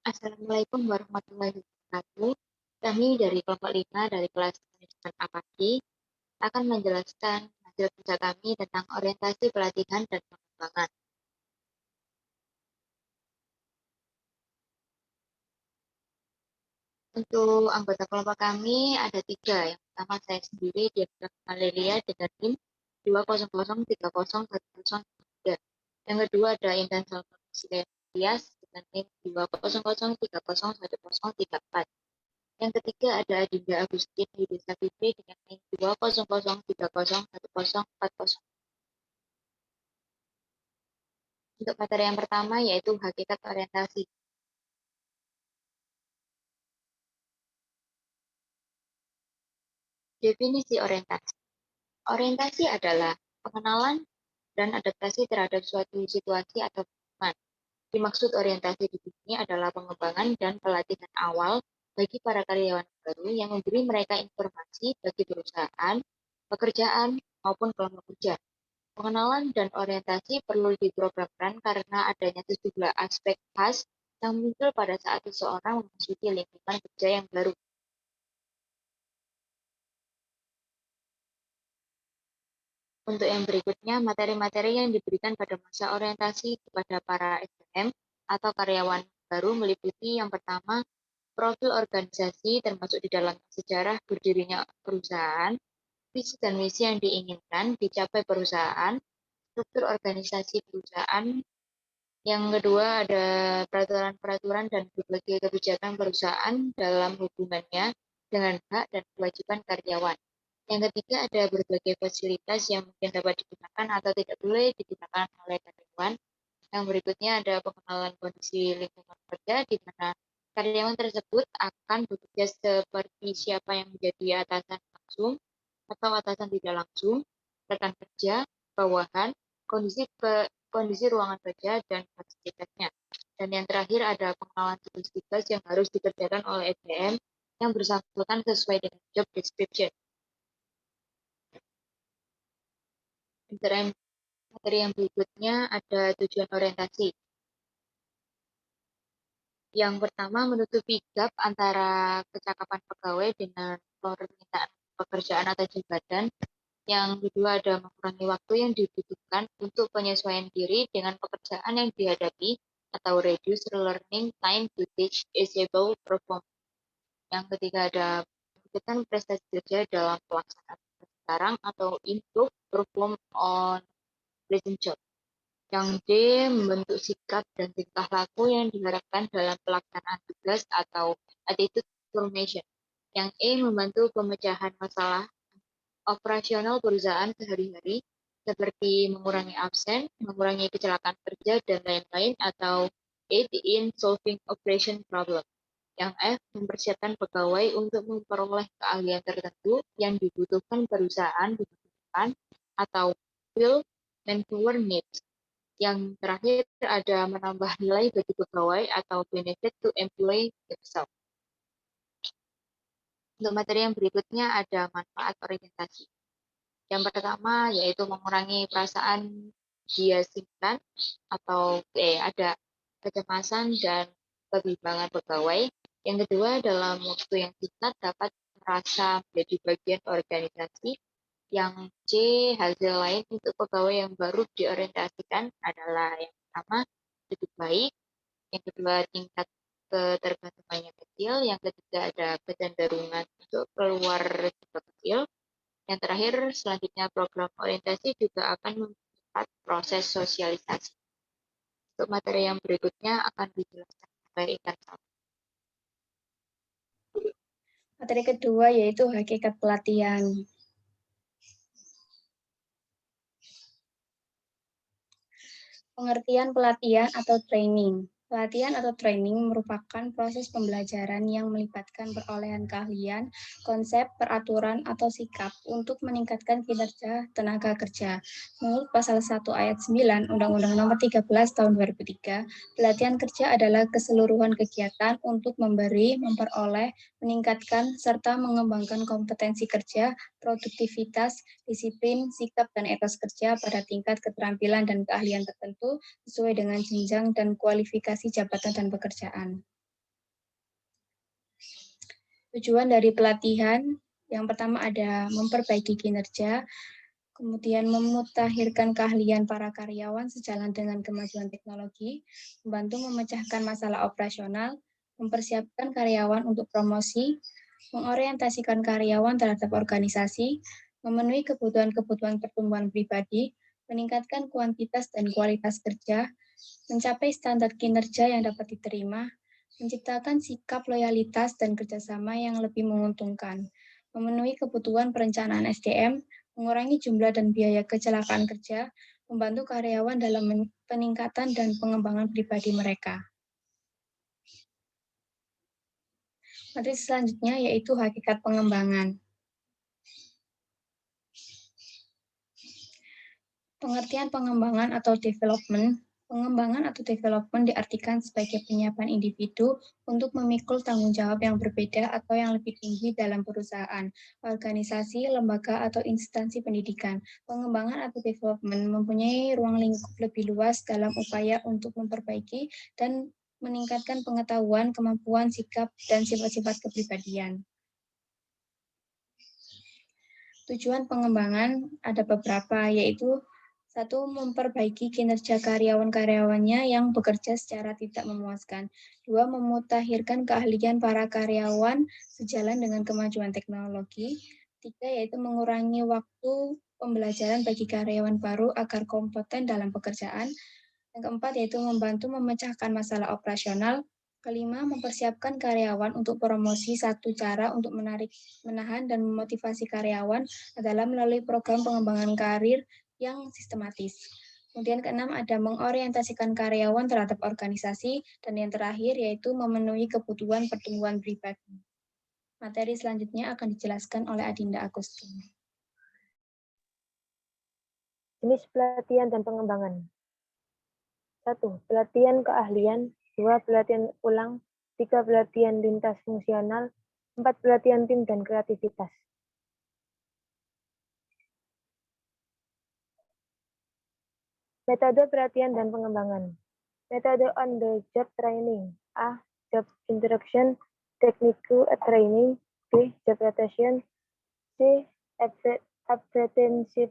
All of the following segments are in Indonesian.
Assalamualaikum warahmatullahi wabarakatuh. Kami dari kelompok 5 dari kelas manajemen Apaki akan menjelaskan hasil kerja kami tentang orientasi pelatihan dan pengembangan. Untuk anggota kelompok kami ada 3. Yang pertama saya sendiri, Diana Valeria dengan NIM 200301013. Yang kedua ada Intan Salma Tias dengan NIM 200301014. Yang ketiga ada Dinda Agustin Yudhisa Fitri dengan NIM 20030101040. Untuk materi yang pertama yaitu hakikat orientasi. Definisi orientasi. Orientasi adalah pengenalan dan adaptasi terhadap suatu situasi atau lingkungan. Dimaksud orientasi di sini adalah pengembangan dan pelatihan awal bagi para karyawan baru yang memberi mereka informasi bagi perusahaan, pekerjaan, maupun kelompok kerja. Pengenalan dan orientasi perlu diprogramkan karena adanya sejumlah aspek khas yang muncul pada saat seseorang memasuki lingkungan kerja yang baru. Untuk yang berikutnya, materi-materi yang diberikan pada masa orientasi kepada para SDM atau karyawan baru meliputi yang pertama, profil organisasi termasuk di dalam sejarah berdirinya perusahaan, visi dan misi yang diinginkan dicapai perusahaan, struktur organisasi perusahaan. Yang kedua ada peraturan-peraturan dan berbagai kebijakan perusahaan dalam hubungannya dengan hak dan kewajiban karyawan. Yang ketiga ada berbagai fasilitas yang mungkin dapat digunakan atau tidak boleh digunakan oleh karyawan. Yang berikutnya ada pengenalan kondisi lingkungan kerja di mana karyawan tersebut akan bekerja seperti siapa yang menjadi atasan langsung atau atasan tidak langsung, rekan kerja, bawahan, kondisi ruangan kerja dan fasilitasnya. Dan yang terakhir ada pengenalan tugas-tugas yang harus dikerjakan oleh SDM yang bersangkutan sesuai dengan job description. Materi yang berikutnya ada tujuan orientasi. Yang pertama menutupi gap antara kecakapan pegawai dengan permintaan pekerjaan atau jabatan. Yang kedua ada mengurangi waktu yang dibutuhkan untuk penyesuaian diri dengan pekerjaan yang dihadapi atau reduce learning time to teach able perform. Yang ketiga ada meningkatkan prestasi kerja dalam pelaksanaan sekarang atau improve perform on present job. Yang D, membentuk sikap dan tingkah laku yang diharapkan dalam pelaksanaan tugas atau attitude formation. Yang E, membantu pemecahan masalah operasional perusahaan sehari-hari, seperti mengurangi absen, mengurangi kecelakaan kerja, dan lain-lain, atau aid in solving operation problem. Yang F, mempersiapkan pegawai untuk memperoleh keahlian tertentu yang dibutuhkan perusahaan di masa depan, atau fill manpower needs. Yang terakhir ada menambah nilai bagi pegawai atau benefit to employee themselves. Untuk materi yang berikutnya ada manfaat orientasi. Yang pertama yaitu mengurangi perasaan biasikan atau ada kecemasan dan kebimbangan pegawai. Yang kedua dalam waktu yang singkat dapat merasa menjadi bagian organisasi. Yang C, hasil lain untuk pegawai yang baru diorientasikan adalah yang pertama, lebih baik. Yang kedua, tingkat ketergantungannya kecil. Yang ketiga, ada kecenderungan untuk keluar risiko kecil. Yang terakhir, selanjutnya program orientasi juga akan mempercepat proses sosialisasi. Untuk materi yang berikutnya akan dijelaskan oleh Intan Salma. Materi kedua yaitu hakikat pelatihan. Pengertian pelatihan atau training. Pelatihan atau training merupakan proses pembelajaran yang melibatkan perolehan keahlian, konsep, peraturan, atau sikap untuk meningkatkan kinerja tenaga kerja. Menurut Pasal 1 Ayat 9 Undang-Undang Nomor 13 Tahun 2003, pelatihan kerja adalah keseluruhan kegiatan untuk memberi, memperoleh, meningkatkan, serta mengembangkan kompetensi kerja, produktivitas, disiplin, sikap, dan etos kerja pada tingkat keterampilan dan keahlian tertentu sesuai dengan jenjang dan kualifikasi jabatan dan pekerjaan. Tujuan dari pelatihan yang pertama ada memperbaiki kinerja, kemudian memutakhirkan keahlian para karyawan sejalan dengan kemajuan teknologi, membantu memecahkan masalah operasional, mempersiapkan karyawan untuk promosi, mengorientasikan karyawan terhadap organisasi, memenuhi kebutuhan-kebutuhan pertumbuhan pribadi, meningkatkan kuantitas dan kualitas kerja, mencapai standar kinerja yang dapat diterima, menciptakan sikap loyalitas dan kerjasama yang lebih menguntungkan, memenuhi kebutuhan perencanaan SDM, mengurangi jumlah dan biaya kecelakaan kerja, membantu karyawan dalam peningkatan dan pengembangan pribadi mereka. Materi selanjutnya yaitu hakikat pengembangan. Pengertian pengembangan atau development. Pengembangan atau development diartikan sebagai penyiapan individu untuk memikul tanggung jawab yang berbeda atau yang lebih tinggi dalam perusahaan, organisasi, lembaga, atau instansi pendidikan. Pengembangan atau development mempunyai ruang lingkup lebih luas dalam upaya untuk memperbaiki dan meningkatkan pengetahuan, kemampuan, sikap, dan sifat-sifat kepribadian. Tujuan pengembangan ada beberapa, yaitu 1. Memperbaiki kinerja karyawan-karyawannya yang bekerja secara tidak memuaskan. 2. Memutakhirkan keahlian para karyawan sejalan dengan kemajuan teknologi. 3. Yaitu mengurangi waktu pembelajaran bagi karyawan baru agar kompeten dalam pekerjaan. Yang keempat, yaitu membantu memecahkan masalah operasional. Kelima, mempersiapkan karyawan untuk promosi. Satu cara untuk menahan dan memotivasi karyawan adalah melalui program pengembangan karir yang sistematis. Kemudian keenam ada mengorientasikan karyawan terhadap organisasi, dan yang terakhir yaitu memenuhi kebutuhan pertumbuhan pribadi. Materi selanjutnya akan dijelaskan oleh Adinda Agustin. Jenis pelatihan dan pengembangan. 1. Pelatihan keahlian. 2. Pelatihan ulang. 3. Pelatihan lintas fungsional. 4. Pelatihan tim dan kreativitas. Metode pelatihan dan pengembangan. Metode on-the-job training. A. Job introduction, technical training. B. Job rotation. C. Apprenticeship.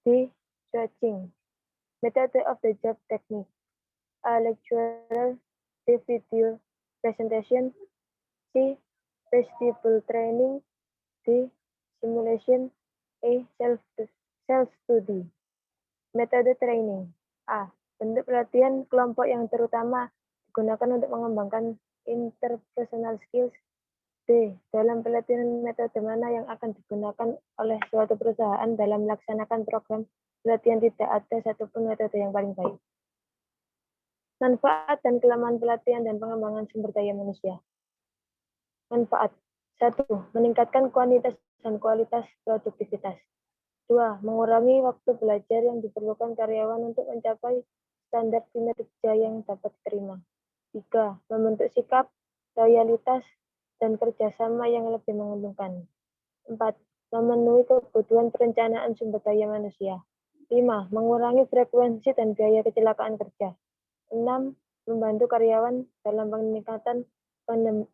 D. Switching. Method of the job technique. A. Lecturer. D. Video presentation. C. Vestibular training. D. Simulation. E. Self-study. Metode training. A. Bentuk pelatihan kelompok yang terutama digunakan untuk mengembangkan interpersonal skills. D. Dalam pelatihan metode mana yang akan digunakan oleh suatu perusahaan dalam melaksanakan program pelatihan tidak ada satupun metode yang paling baik. Manfaat dan kelemahan pelatihan dan pengembangan sumber daya manusia. Manfaat. 1. Meningkatkan kuantitas dan kualitas produktivitas. 2. Mengurangi waktu belajar yang diperlukan karyawan untuk mencapai standar kinerja yang dapat diterima. 3. Membentuk sikap, loyalitas, dan kerjasama yang lebih menguntungkan. 4. Memenuhi kebutuhan perencanaan sumber daya manusia. 5. Mengurangi frekuensi dan biaya kecelakaan kerja. 6. Membantu karyawan dalam peningkatan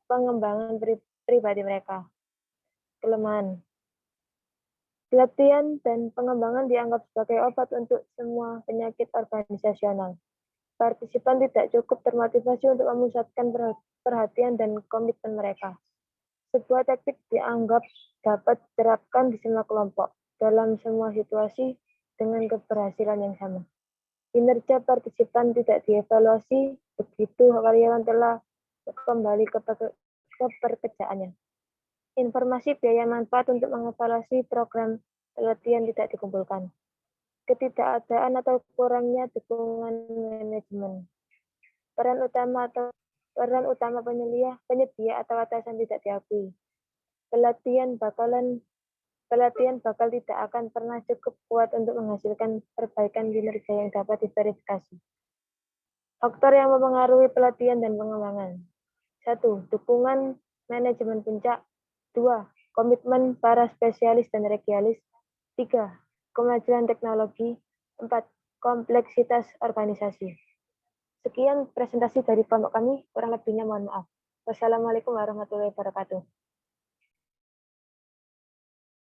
pengembangan pribadi mereka. Kelemahan. Pelatihan dan pengembangan dianggap sebagai obat untuk semua penyakit organisasional. Partisipan tidak cukup termotivasi untuk memusatkan perhatian dan komitmen mereka. Sebuah teknik dianggap dapat diterapkan di semua kelompok, dalam semua situasi, dengan keberhasilan yang sama. Kinerja partisipan tidak dievaluasi begitu karyawan telah kembali ke pekerjaannya. Informasi biaya manfaat untuk mengevaluasi program pelatihan tidak dikumpulkan. ketidakadaan atau kurangnya dukungan manajemen. Peran utama penyedia atau atasan tidak diakui. Pelatihan bakal tidak akan pernah cukup kuat untuk menghasilkan perbaikan kinerja yang dapat diverifikasi. Faktor yang mempengaruhi pelatihan dan pengembangan. 1. Dukungan manajemen puncak. 2. Komitmen para spesialis dan regialis. 3. Kemajuan teknologi. 4. Kompleksitas organisasi. Sekian presentasi dari kelompok kami, kurang lebihnya mohon maaf. Wassalamualaikum warahmatullahi wabarakatuh.